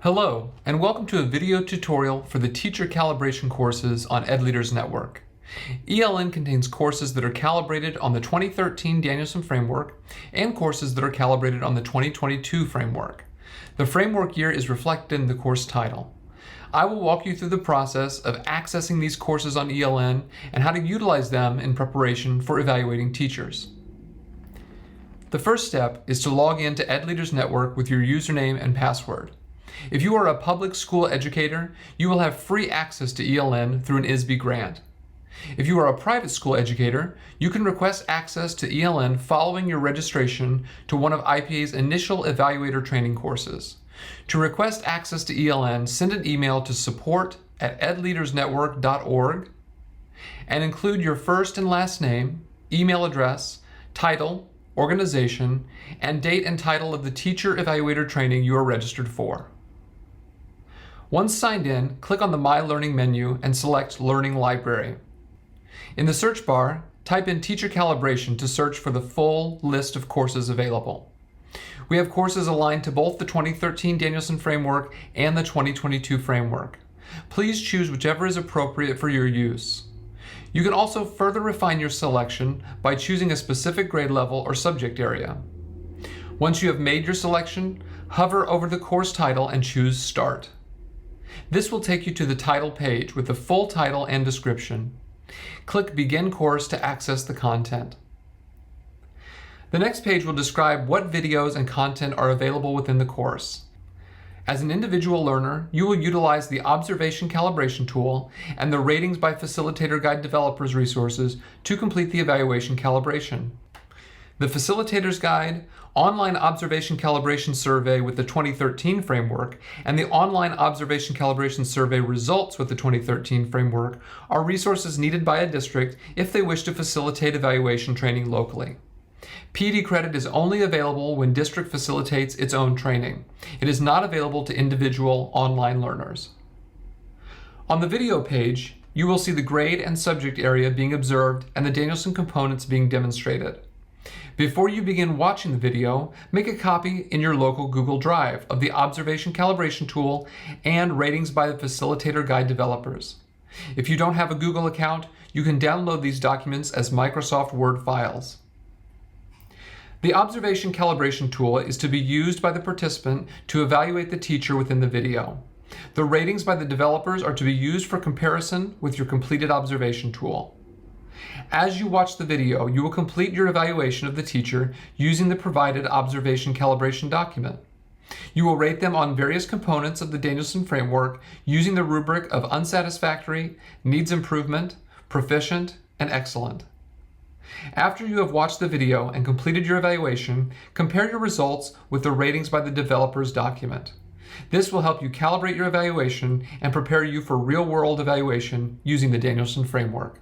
Hello, and welcome to a video tutorial for the Teacher Calibration courses on EdLeaders Network. ELN contains courses that are calibrated on the 2013 Danielson framework and courses that are calibrated on the 2022 framework. The framework year is reflected in the course title. I will walk you through the process of accessing these courses on ELN and how to utilize them in preparation for evaluating teachers. The first step is to log in to EdLeaders Network with your username and password. If you are a public school educator, you will have free access to ELN through an ISB grant. If you are a private school educator, you can request access to ELN following your registration to one of IPA's initial evaluator training courses. To request access to ELN, send an email to support@edleadersnetwork.org and include your first and last name, email address, title, organization, and date and title of the teacher evaluator training you are registered for. Once signed in, click on the My Learning menu and select Learning Library. In the search bar, type in Teacher Calibration to search for the full list of courses available. We have courses aligned to both the 2013 Danielson framework and the 2022 framework. Please choose whichever is appropriate for your use. You can also further refine your selection by choosing a specific grade level or subject area. Once you have made your selection, hover over the course title and choose Start. This will take you to the title page with the full title and description. Click Begin Course to access the content. The next page will describe what videos and content are available within the course. As an individual learner, you will utilize the Observation Calibration tool and the Ratings by Facilitator Guide Developers resources to complete the evaluation calibration. The Facilitator's Guide, Online Observation Calibration Survey with the 2013 framework, and the Online Observation Calibration Survey results with the 2013 framework are resources needed by a district if they wish to facilitate evaluation training locally. PD credit is only available when district facilitates its own training. It is not available to individual online learners. On the video page, you will see the grade and subject area being observed and the Danielson components being demonstrated. Before you begin watching the video, make a copy in your local Google Drive of the Observation Calibration tool and Ratings by the Facilitator Guide Developers. If you don't have a Google account, you can download these documents as Microsoft Word files. The Observation Calibration tool is to be used by the participant to evaluate the teacher within the video. The ratings by the developers are to be used for comparison with your completed observation tool. As you watch the video, you will complete your evaluation of the teacher using the provided Observation Calibration document. You will rate them on various components of the Danielson framework using the rubric of unsatisfactory, needs improvement, proficient, and excellent. After you have watched the video and completed your evaluation, compare your results with the ratings by the developers document. This will help you calibrate your evaluation and prepare you for real-world evaluation using the Danielson framework.